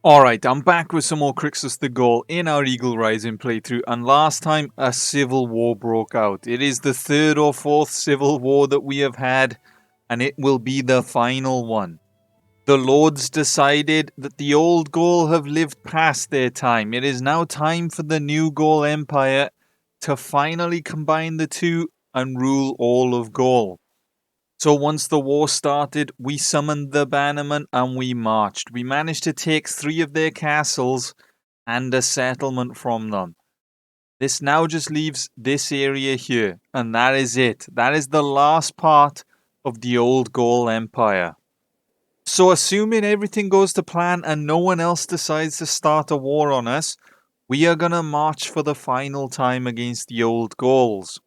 Alright, I'm back with some more Crixus the Gaul in our Eagle Rising playthrough, and last time a civil war broke out. It is the third or fourth civil war that we have had, and it will be the final one. The Lords decided that the old Gaul have lived past their time. It is now time for the new Gaul Empire to finally combine the two and rule all of Gaul. So once the war started, we summoned the Bannerment and we marched. We managed to take 3 of their castles and a settlement from them. This now just leaves this area here, and that is it. That is the last part of the old Gaul Empire. So assuming everything goes to plan and no one else decides to start a war on us, we are going to march for the final time against the old Gauls.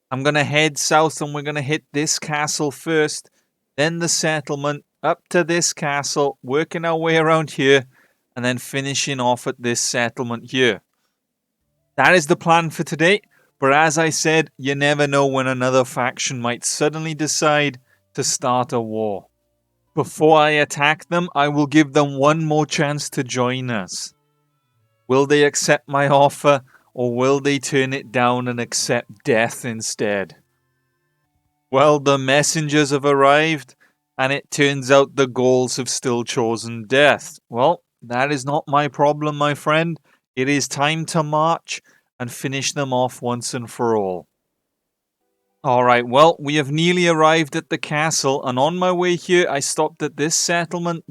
I'm going to head south and we're going to hit this castle first, then the settlement, up to this castle, working our way around here, and then finishing off at this settlement here. That is the plan for today, but as I said, you never know when another faction might suddenly decide to start a war. Before I attack them, I will give them one more chance to join us. Will they accept my offer? Or will they turn it down and accept death instead? Well, the messengers have arrived, and it turns out the Gauls have still chosen death. Well, that is not my problem, my friend. It is time to march and finish them off once and for all. Alright, well, we have nearly arrived at the castle, and on my way here, I stopped at this settlement,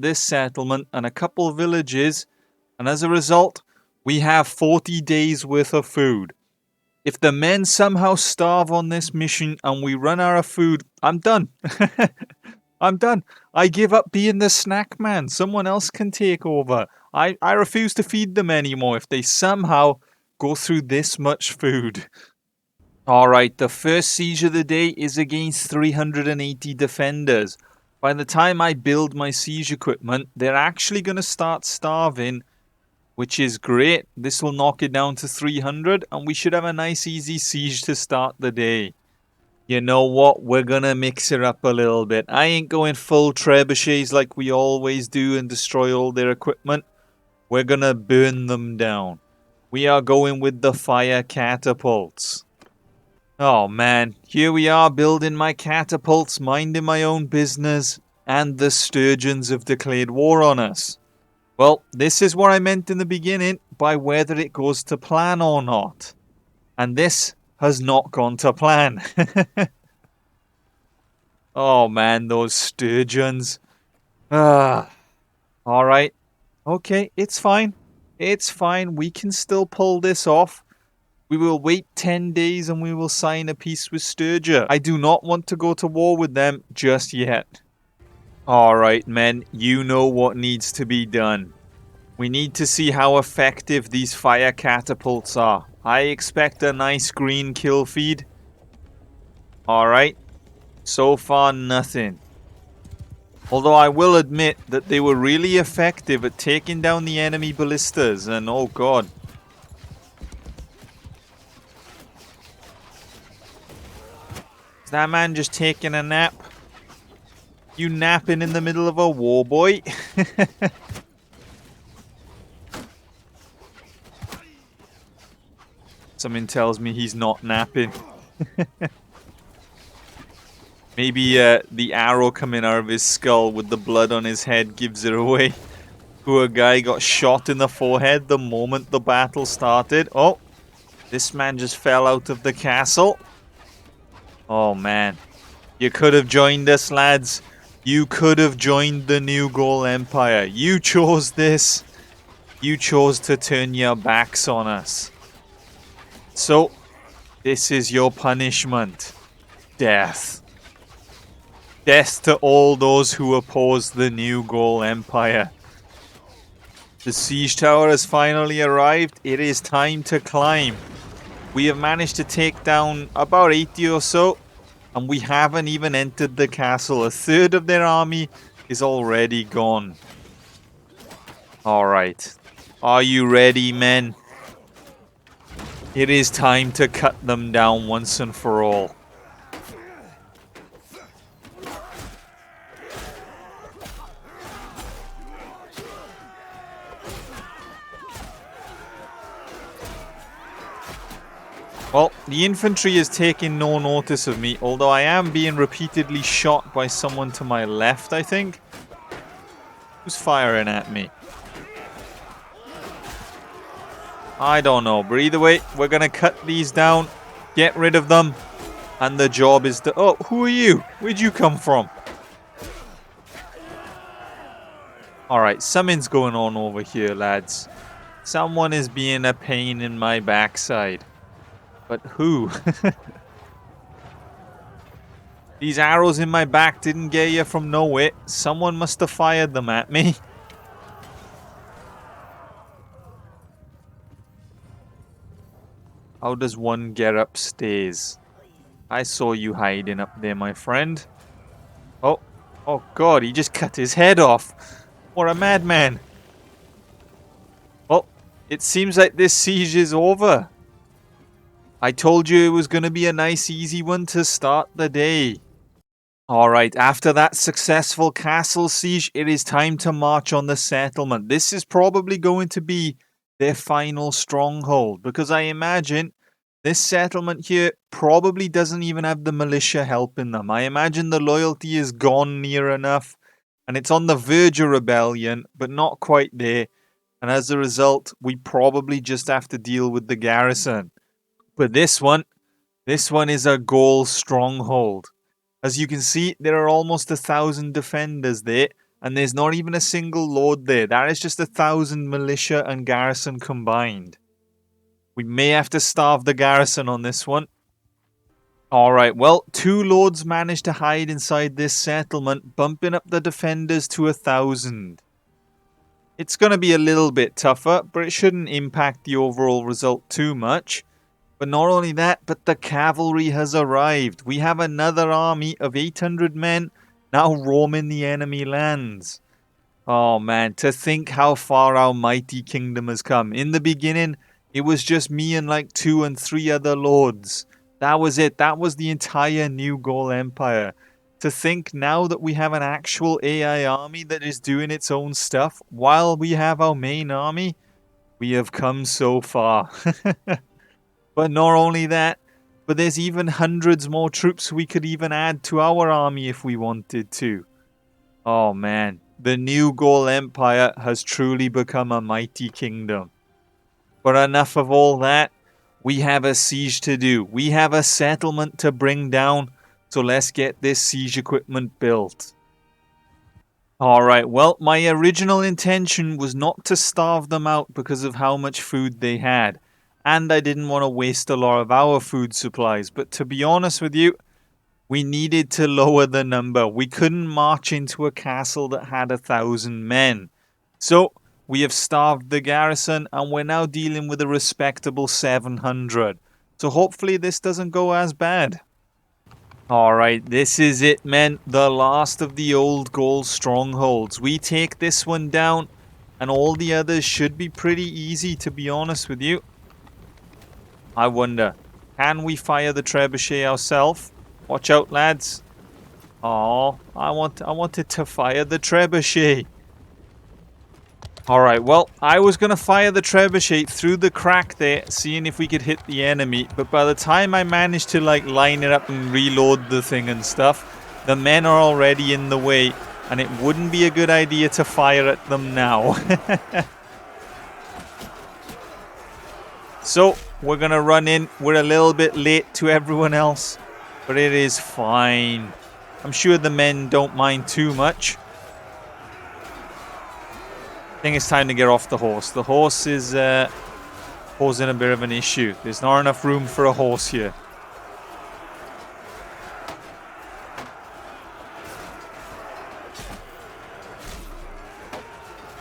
and a couple villages, and as a result, we have 40 days worth of food. If the men somehow starve on this mission and we run out of food, I'm done. I'm done. I give up being the snack man. Someone else can take over. I refuse to feed them anymore if they somehow go through this much food. Alright, the first siege of the day is against 380 defenders. By the time I build my siege equipment, they're actually going to start starving, which is great. This will knock it down to 300 and we should have a nice easy siege to start the day. You know what? We're gonna mix it up a little bit. I ain't going full trebuchets like we always do and destroy all their equipment. We're gonna burn them down. We are going with the fire catapults. Oh man, here we are building my catapults, minding my own business, and the sturgeons have declared war on us. Well, this is what I meant in the beginning by whether it goes to plan or not. And this has not gone to plan. Oh man, those sturgeons. Alright. Okay, it's fine. It's fine. We can still pull this off. We will wait 10 days and we will sign a peace with Sturgia. I do not want to go to war with them just yet. Alright men, you know what needs to be done. We need to see how effective these fire catapults are. I expect a nice green kill feed. Alright. So far, nothing. Although I will admit that they were really effective at taking down the enemy ballistas. And oh god. Is that man just taking a nap? You napping in the middle of a war, boy? Something tells me he's not napping. Maybe the arrow coming out of his skull with the blood on his head gives it away. Poor guy got shot in the forehead the moment the battle started. Oh, this man just fell out of the castle. Oh man. You could have joined us, lads. You could have joined the new Gaul Empire. You chose this. You chose to turn your backs on us. So, this is your punishment. Death. Death to all those who oppose the new Gaul Empire. The siege tower has finally arrived. It is time to climb. We have managed to take down about 80 or so. And we haven't even entered the castle. A third of their army is already gone. Alright. Are you ready, men? It is time to cut them down once and for all. Well, the infantry is taking no notice of me, although I am being repeatedly shot by someone to my left, I think. Who's firing at me? I don't know, but either way, we're going to cut these down, get rid of them, and the job is to... Oh, who are you? Where'd you come from? Alright, something's going on over here, lads. Someone is being a pain in my backside. But who? These arrows in my back didn't get you from nowhere. Someone must have fired them at me. How does one get upstairs? I saw you hiding up there, my friend. Oh, oh God, he just cut his head off. What a madman. Oh, it seems like this siege is over. I told you it was going to be a nice easy one to start the day. Alright, after that successful castle siege, it is time to march on the settlement. This is probably going to be their final stronghold, because I imagine this settlement here probably doesn't even have the militia helping them. I imagine the loyalty is gone near enough, and it's on the verge of rebellion, but not quite there. And as a result, we probably just have to deal with the garrison. But this one is a Gaul stronghold. As you can see, there are almost 1,000 defenders there, and there's not even a single lord there. That is just 1,000 militia and garrison combined. We may have to starve the garrison on this one. Alright, well, 2 lords managed to hide inside this settlement, bumping up the defenders to 1,000. It's going to be a little bit tougher, but it shouldn't impact the overall result too much. But not only that, but the cavalry has arrived. We have another army of 800 men now roaming the enemy lands. Oh man, to think how far our mighty kingdom has come. In the beginning, it was just me and like 2 and 3 other lords. That was it. That was the entire New Gaul Empire. To think now that we have an actual AI army that is doing its own stuff while we have our main army, we have come so far. But not only that, but there's even hundreds more troops we could even add to our army if we wanted to. Oh man, the New Gaul Empire has truly become a mighty kingdom. But enough of all that, we have a siege to do. We have a settlement to bring down, so let's get this siege equipment built. Alright, well, my original intention was not to starve them out because of how much food they had. And I didn't want to waste a lot of our food supplies. But to be honest with you, we needed to lower the number. We couldn't march into a castle that had 1,000 men. So we have starved the garrison and we're now dealing with a respectable 700. So hopefully this doesn't go as bad. Alright, this is it, men. The last of the old Gaul strongholds. We take this one down and all the others should be pretty easy, to be honest with you. I wonder, can we fire the trebuchet ourselves? Watch out, lads. Oh, I wanted to fire the trebuchet. Alright, well, I was going to fire the trebuchet through the crack there, seeing if we could hit the enemy. But by the time I managed to, like, line it up and reload the thing and stuff, the men are already in the way. And it wouldn't be a good idea to fire at them now. So, we're going to run in. We're a little bit late to everyone else, but it is fine. I'm sure the men don't mind too much. I think it's time to get off the horse. The horse is posing a bit of an issue. There's not enough room for a horse here.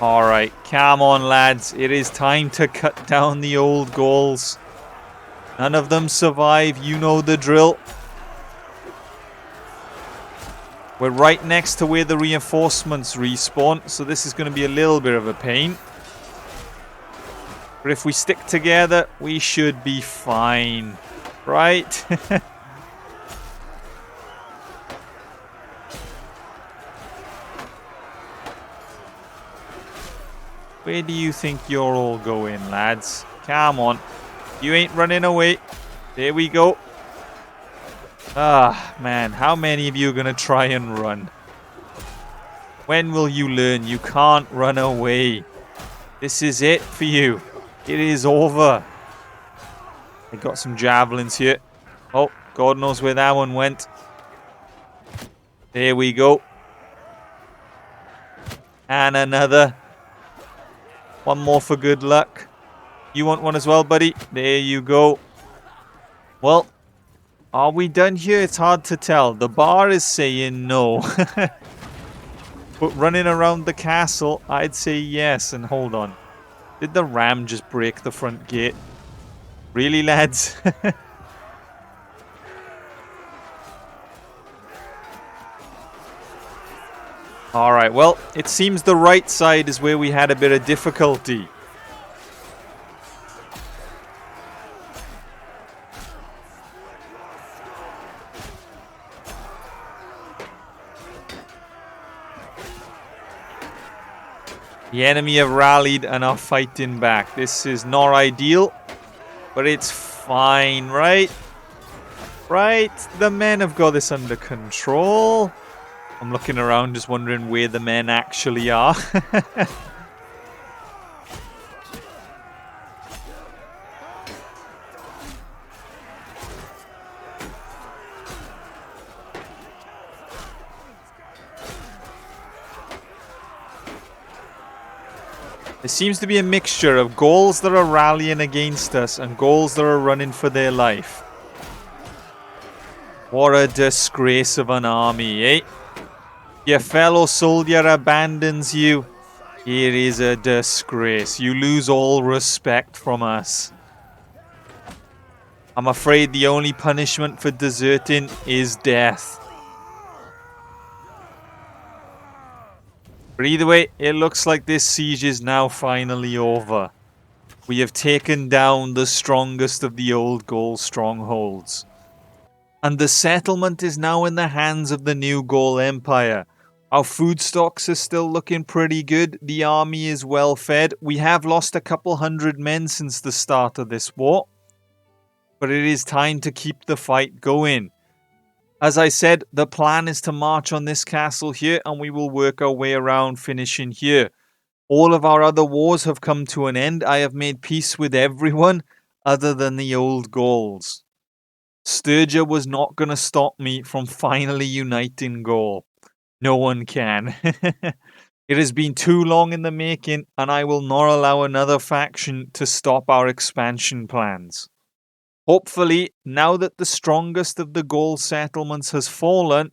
Alright, come on lads, it is time to cut down the old Gauls. None of them survive, you know the drill. We're right next to where the reinforcements respawn, so this is going to be a little bit of a pain. But if we stick together, we should be fine, right? Where do you think you're all going, lads? Come on. You ain't running away. There we go. Ah, man. How many of you are going to try and run? When will you learn? You can't run away. This is it for you. It is over. I got some javelins here. Oh, God knows where that one went. There we go. And another. One more for good luck. You want one as well, buddy? There you go. Well, are we done here? It's hard to tell. The bar is saying no. But running around the castle, I'd say yes. And hold on. Did the ram just break the front gate? Really, lads? Alright, well, it seems the right side is where we had a bit of difficulty. The enemy have rallied and are fighting back. This is not ideal, but it's fine, right? Right, the men have got this under control. I'm looking around just wondering where the men actually are. There seems to be a mixture of Gauls that are rallying against us and Gauls that are running for their life. What a disgrace of an army, eh? Your fellow soldier abandons you. It is a disgrace. You lose all respect from us. I'm afraid the only punishment for deserting is death. But either way, it looks like this siege is now finally over. We have taken down the strongest of the old Gaul strongholds. And the settlement is now in the hands of the new Gaul Empire. Our food stocks are still looking pretty good. The army is well fed. We have lost a couple hundred men since the start of this war. But it is time to keep the fight going. As I said, the plan is to march on this castle here and we will work our way around finishing here. All of our other wars have come to an end. I have made peace with everyone other than the old Gauls. Sturgia was not going to stop me from finally uniting Gaul. No one can. It has been too long in the making, and I will not allow another faction to stop our expansion plans. Hopefully, now that the strongest of the Gaul settlements has fallen,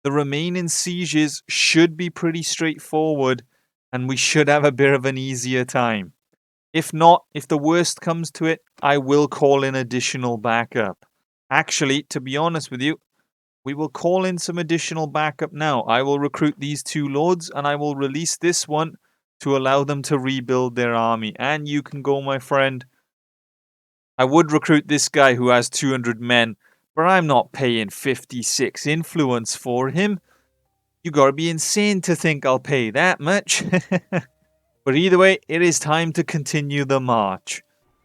the remaining sieges should be pretty straightforward, and we should have a bit of an easier time. If not, if the worst comes to it, I will call in additional backup. Actually, to be honest with you, we will call in some additional backup now. I will recruit these two lords and I will release this one to allow them to rebuild their army. And you can go, my friend. I would recruit this guy who has 200 men, but I'm not paying 56 influence for him. You gotta be insane to think I'll pay that much. But either way, it is time to continue the march.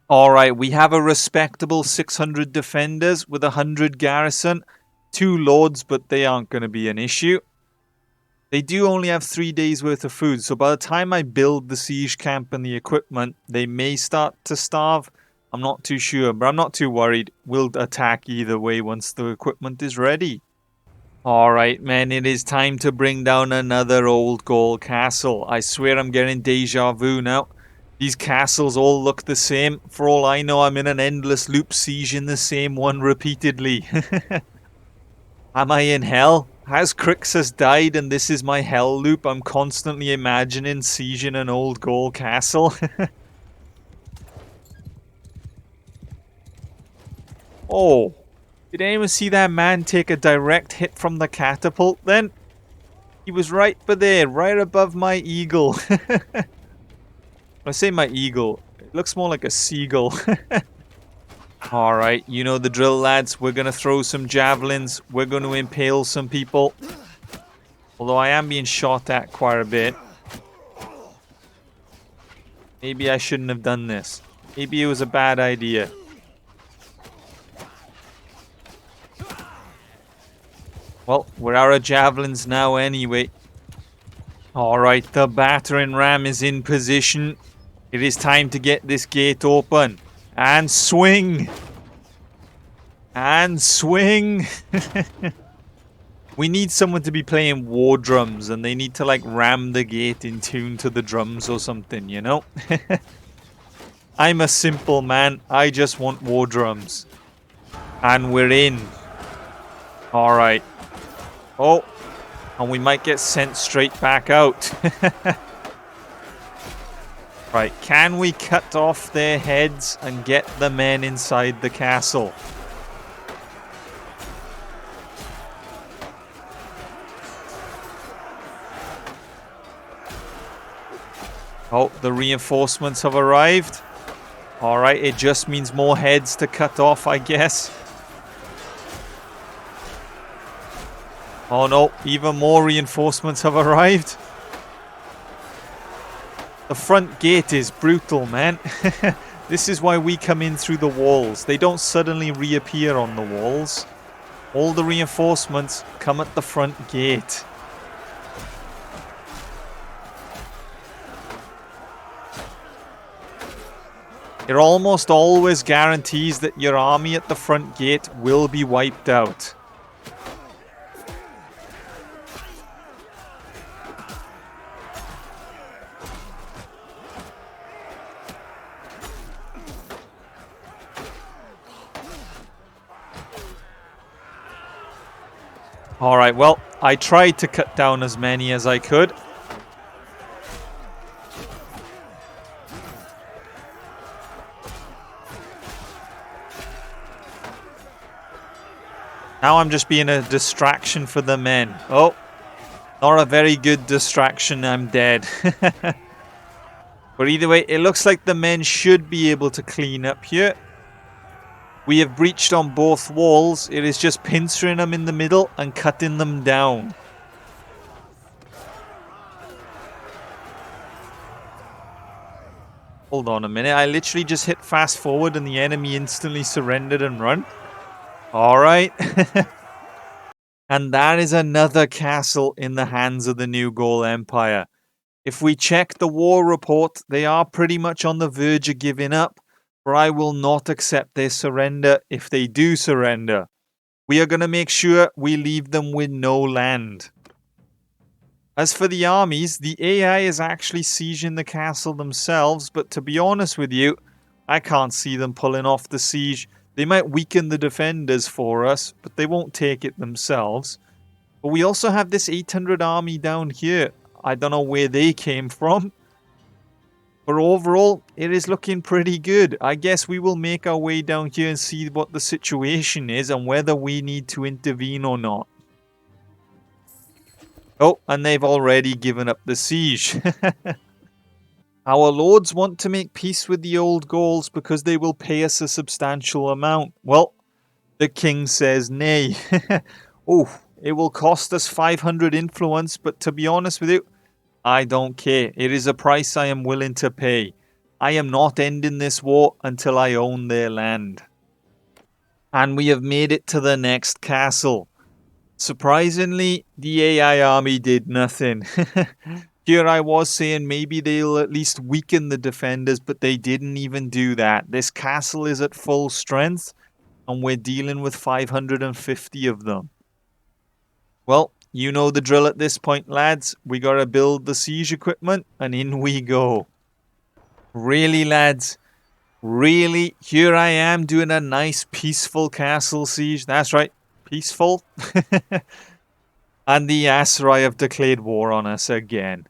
Alright, we have a respectable 600 defenders with 100 garrison. 2 lords, but they aren't going to be an issue. They do only have 3 days worth of food, so by the time I build the siege camp and the equipment, they may start to starve. I'm not too sure, but I'm not too worried. We'll attack either way once the equipment is ready. Alright, men, it is time to bring down another old Gaul castle. I swear I'm getting deja vu now. These castles all look the same. For all I know, I'm in an endless loop sieging the same one repeatedly. Am I in hell? Has Crixus died and this is my hell loop? I'm constantly imagining sieging an old Gaul castle. Oh, did anyone see that man take a direct hit from the catapult then? He was right there, right above my eagle. When I say my eagle, it looks more like a seagull. Alright, you know the drill, lads. We're going to throw some javelins. We're going to impale some people. Although I am being shot at quite a bit. Maybe I shouldn't have done this. Maybe it was a bad idea. Well, we're out of javelins now anyway. Alright, the battering ram is in position. It is time to get this gate open. And swing! And swing! We need someone to be playing war drums, and they need to like ram the gate in tune to the drums or something, you know? I'm a simple man. I just want war drums. And we're in. Alright. Oh. And we might get sent straight back out. Right. Can we cut off their heads and get the men inside the castle? Oh, the reinforcements have arrived. Alright, it just means more heads to cut off, I guess. Oh no, even more reinforcements have arrived. The front gate is brutal, man. This is why we come in through the walls. They don't suddenly reappear on the walls. All the reinforcements come at the front gate. It almost always guarantees that your army at the front gate will be wiped out. Alright, well, I tried to cut down as many as I could. Now I'm just being a distraction for the men. Oh, not a very good distraction, I'm dead. But either way, it looks like the men should be able to clean up here. We have breached on both walls. It is just pincering them in the middle and cutting them down. Hold on a minute. I literally just hit fast forward and the enemy instantly surrendered and run. Alright. And that is another castle in the hands of the New Gaul Empire. If we check the war report, they are pretty much on the verge of giving up. For I will not accept their surrender if they do surrender. We are going to make sure we leave them with no land. As for the armies, the AI is actually sieging the castle themselves, but to be honest with you, I can't see them pulling off the siege. They might weaken the defenders for us, but they won't take it themselves. But we also have this 800 army down here. I don't know where they came from. But overall, it is looking pretty good. I guess we will make our way down here and see what the situation is and whether we need to intervene or not. Oh, and they've already given up the siege. Our lords want to make peace with the old Gauls because they will pay us a substantial amount. Well, the king says nay. Oh, it will cost us 500 influence, but to be honest with you, I don't care. It is a price I am willing to pay. I am not ending this war until I own their land. And we have made it to the next castle. Surprisingly, the AI army did nothing. Here I was saying maybe they'll at least weaken the defenders, but they didn't even do that. This castle is at full strength, and we're dealing with 550 of them. Well, you know the drill at this point, lads. We gotta build the siege equipment, and in we go. Really, lads? Really? Here I am doing a nice peaceful castle siege. That's right, peaceful. And the Asrai have declared war on us again.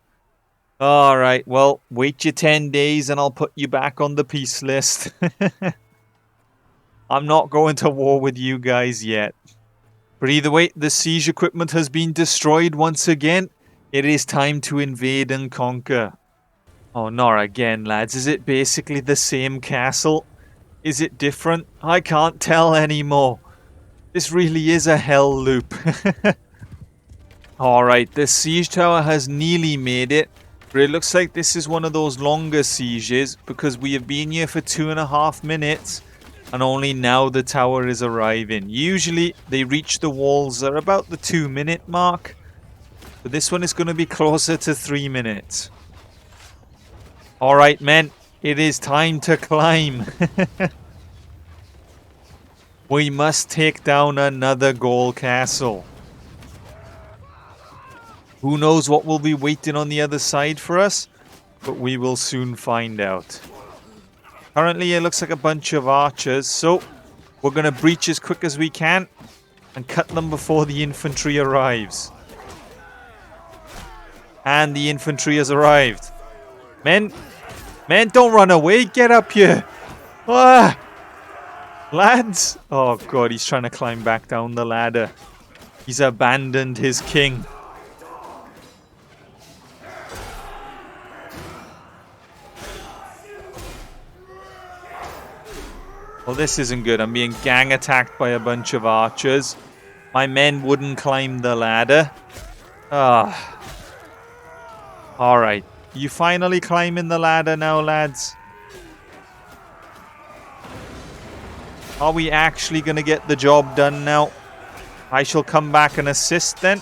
Alright, well, wait your 10 days and I'll put you back on the peace list. I'm not going to war with you guys yet. But either way, the siege equipment has been destroyed once again. It is time to invade and conquer. Oh, not again, lads. Is it basically the same castle? Is it different? I can't tell anymore. This really is a hell loop. Alright, the siege tower has nearly made it. But it looks like this is one of those longer sieges because we have been here for 2.5 minutes. And only now the tower is arriving. Usually they reach the walls at about the 2-minute mark. But this one is going to be closer to 3 minutes. Alright men, it is time to climb. We must take down another Gaul castle. Who knows what will be waiting on the other side for us? But we will soon find out. Currently it looks like a bunch of archers, so we're going to breach as quick as we can and cut them before the infantry arrives. And the infantry has arrived. Men, don't run away, get up here. Ah! Lads! Oh god, he's trying to climb back down the ladder. He's abandoned his king. Well, this isn't good. I'm being gang attacked by a bunch of archers. My men wouldn't climb the ladder. Ah. Alright. You finally climbing the ladder now, lads? Are we actually going to get the job done now? I shall come back and assist then.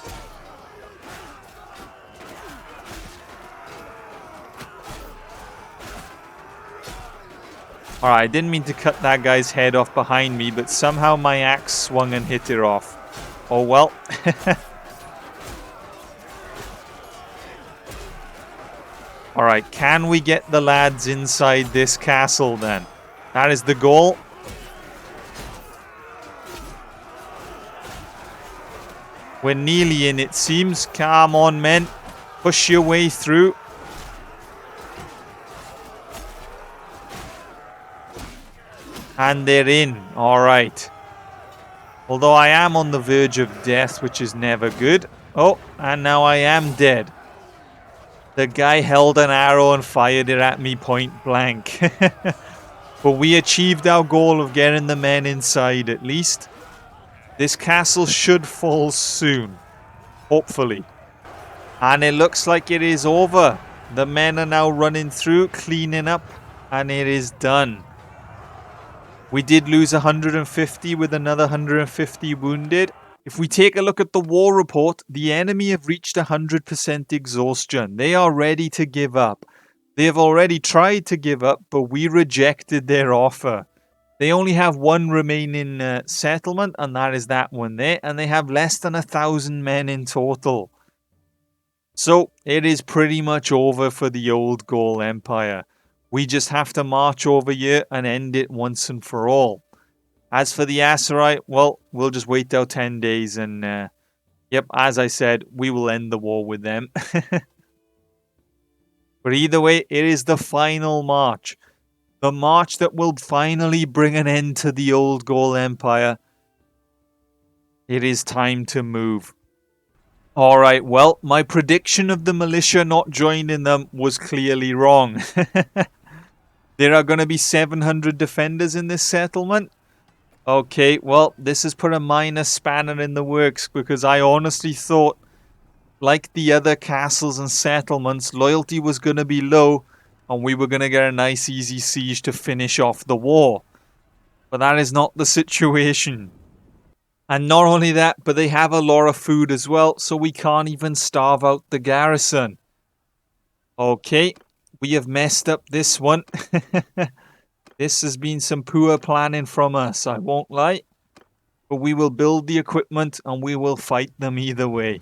Alright, I didn't mean to cut that guy's head off behind me, but somehow my axe swung and hit it off. Oh well. Alright, can we get the lads inside this castle then? That is the goal. We're nearly in, it seems. Come on, men. Push your way through. And they're in. Alright. Although I am on the verge of death, which is never good. Oh, and now I am dead. The guy held an arrow and fired it at me point blank. But we achieved our goal of getting the men inside at least. This castle should fall soon. Hopefully. And it looks like it is over. The men are now running through, cleaning up, and it is done. We did lose 150 with another 150 wounded. If we take a look at the war report, the enemy have reached 100% exhaustion. They are ready to give up. They have already tried to give up, but we rejected their offer. They only have one remaining settlement, and that is that one there. And they have less than 1,000 men in total. So, it is pretty much over for the old Gaul Empire. We just have to march over here and end it once and for all. As for the Asserite, well, we'll just wait out 10 days and, yep, as I said, we will end the war with them. But either way, it is the final march. The march that will finally bring an end to the old Gaul Empire. It is time to move. Alright, well, my prediction of the militia not joining them was clearly wrong. There are going to be 700 defenders in this settlement. Okay, well, this has put a minor spanner in the works because I honestly thought, like the other castles and settlements, loyalty was going to be low and we were going to get a nice easy siege to finish off the war. But that is not the situation. And not only that, but they have a lot of food as well, so we can't even starve out the garrison. Okay, we have messed up this one. This has been some poor planning from us, I won't lie. But we will build the equipment and we will fight them either way.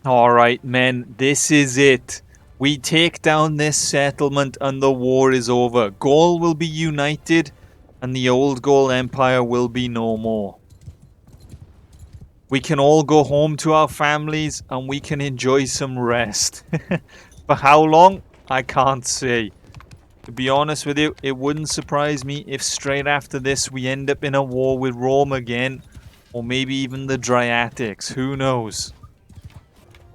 Alright men, this is it. We take down this settlement and the war is over. Gaul will be united and the old Gaul Empire will be no more. We can all go home to our families and we can enjoy some rest. For how long? I can't say. To be honest with you, it wouldn't surprise me if straight after this we end up in a war with Rome again. Or maybe even the Dryatics. Who knows?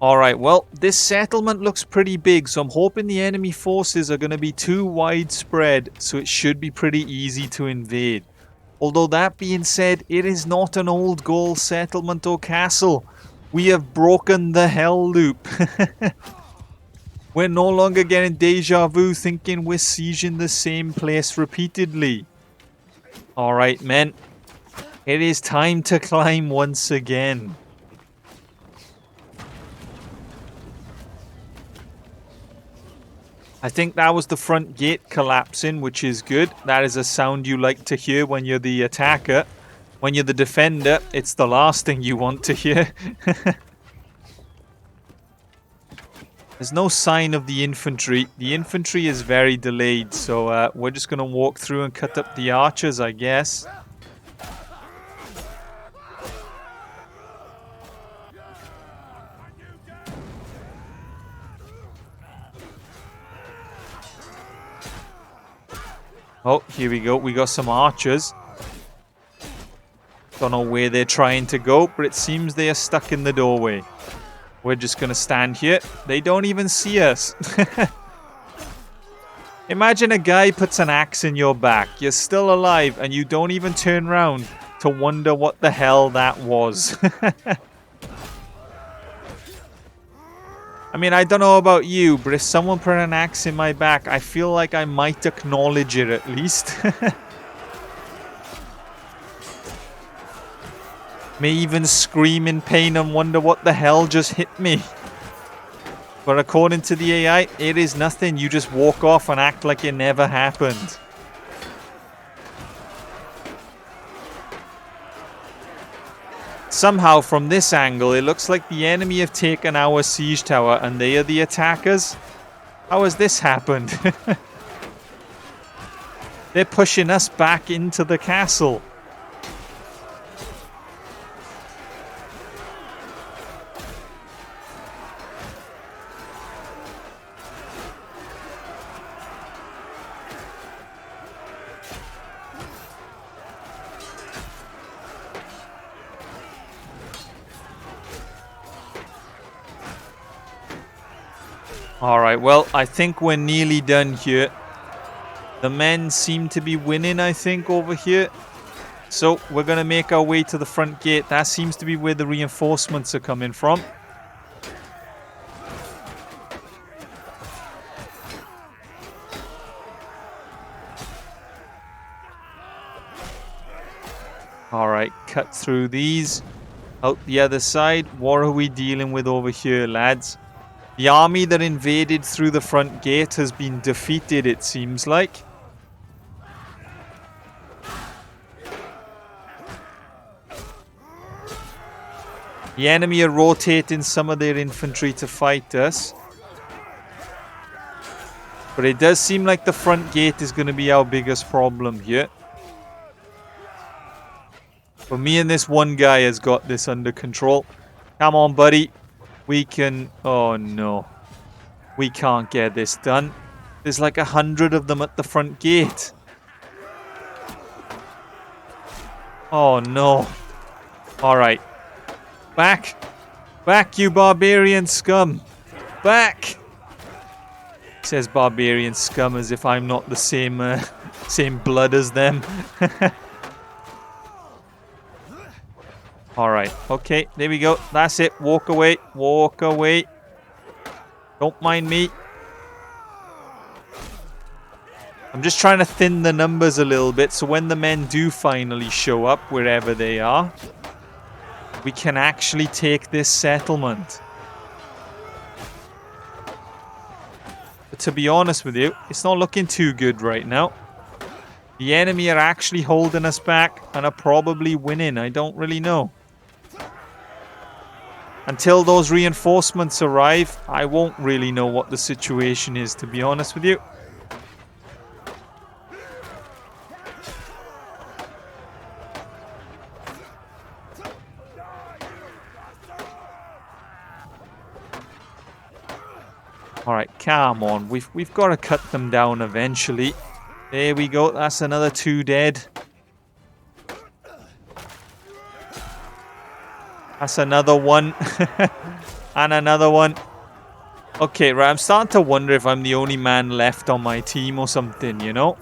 Alright, well, this settlement looks pretty big, so I'm hoping the enemy forces are going to be too widespread, so it should be pretty easy to invade. Although that being said, it is not an old Gaul settlement or castle. We have broken the hell loop. We're no longer getting deja vu thinking we're sieging the same place repeatedly. Alright, men. It is time to climb once again. I think that was the front gate collapsing, which is good. That is a sound you like to hear when you're the attacker. When you're the defender, it's the last thing you want to hear. There's no sign of the infantry. The infantry is very delayed, so we're just going to walk through and cut up the archers, I guess. Oh, here we go. We got some archers. Don't know where they're trying to go, but it seems they are stuck in the doorway. We're just going to stand here. They don't even see us. Imagine a guy puts an axe in your back. You're still alive, and you don't even turn around to wonder what the hell that was. I mean, I don't know about you, but if someone put an axe in my back, I feel like I might acknowledge it at least. May even scream in pain and wonder what the hell just hit me. But according to the AI, it is nothing. You just walk off and act like it never happened. Somehow, from this angle, it looks like the enemy have taken our siege tower and they are the attackers. How has this happened? They're pushing us back into the castle. Alright, well, I think we're nearly done here. The men seem to be winning, I think, over here. So, we're going to make our way to the front gate. That seems to be where the reinforcements are coming from. Alright, cut through these. Out the other side. What are we dealing with over here, lads? The army that invaded through the front gate has been defeated, it seems like. The enemy are rotating some of their infantry to fight us. But it does seem like the front gate is going to be our biggest problem here. But me and this one guy has got this under control. Come on, buddy. We can... Oh, no. We can't get this done. There's like 100 of them at the front gate. Oh, no. Alright. Back. Back, you barbarian scum. Back. Says barbarian scum as if I'm not the same blood as them. Alright, okay, there we go. That's it. Walk away. Walk away. Don't mind me. I'm just trying to thin the numbers a little bit so when the men do finally show up, wherever they are, we can actually take this settlement. But to be honest with you, it's not looking too good right now. The enemy are actually holding us back and are probably winning. I don't really know. Until those reinforcements arrive, I won't really know what the situation is, to be honest with you. Alright, come on. We've got to cut them down eventually. There we go. That's another 2 dead. That's another one. And another one. Okay, right. I'm starting to wonder if I'm the only man left on my team or something, you know?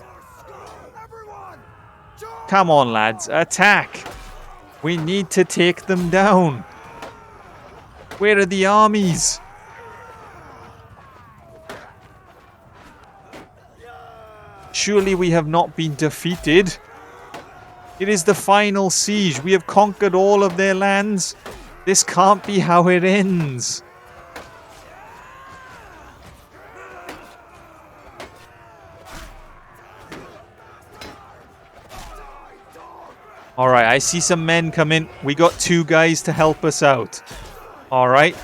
Come on, lads. Attack. We need to take them down. Where are the armies? Surely we have not been defeated. It is the final siege. We have conquered all of their lands. This can't be how it ends. Alright, I see some men coming. We got 2 guys to help us out. Alright.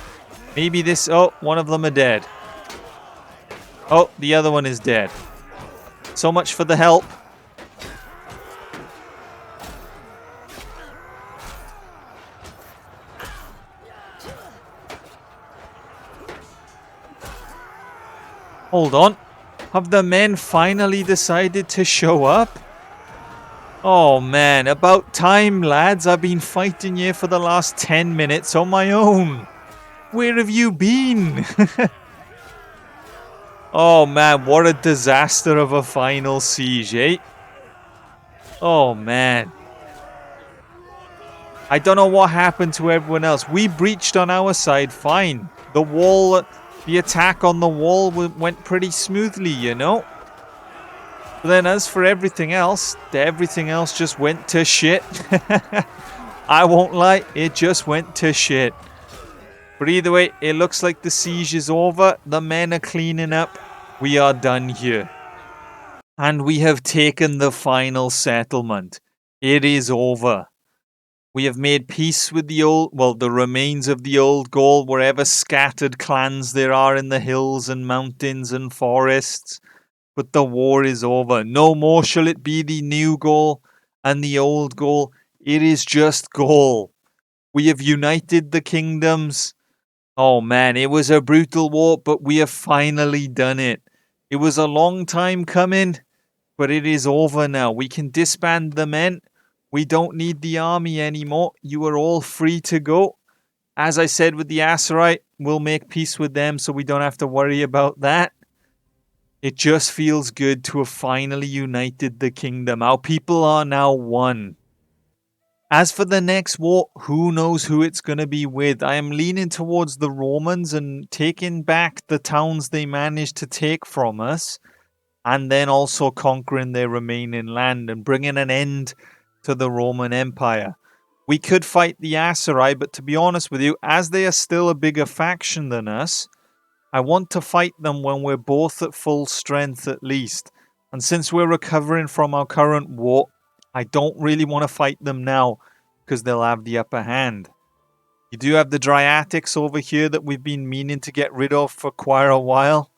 Maybe this... Oh, one of them are dead. Oh, the other one is dead. So much for the help. Hold on. Have the men finally decided to show up? Oh man, about time, lads. I've been fighting here for the last 10 minutes on my own. Where have you been? Oh man, what a disaster of a final siege, eh? Oh man. I don't know what happened to everyone else. We breached on our side, fine. The wall, the attack on the wall went pretty smoothly, you know? But then as for everything else just went to shit. I won't lie, it just went to shit. But either way, it looks like the siege is over. The men are cleaning up. We are done here. And we have taken the final settlement. It is over. We have made peace with the remains of the old Gaul, wherever scattered clans there are in the hills and mountains and forests. But the war is over. No more shall it be the new Gaul and the old Gaul. It is just Gaul. We have united the kingdoms. Oh man, it was a brutal war, but we have finally done it. It was a long time coming, but it is over now. We can disband the men. We don't need the army anymore. You are all free to go. As I said with the Asserite, we'll make peace with them so we don't have to worry about that. It just feels good to have finally united the kingdom. Our people are now one. As for the next war, who knows who it's going to be with. I am leaning towards the Romans and taking back the towns they managed to take from us. And then also conquering their remaining land and bringing an end to the Roman Empire. We could fight the Asserai, but to be honest with you, as they are still a bigger faction than us, I want to fight them when we're both at full strength at least. And since we're recovering from our current war, I don't really want to fight them now because they'll have the upper hand. You do have the Dryatics over here that we've been meaning to get rid of for quite a while.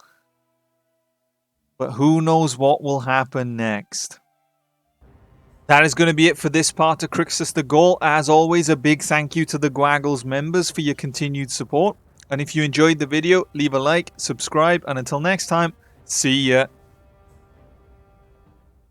But who knows what will happen next. That is going to be it for this part of Crixus the Gaul. As always, a big thank you to the Gwaggles members for your continued support. And if you enjoyed the video, leave a like, subscribe, and until next time, see ya.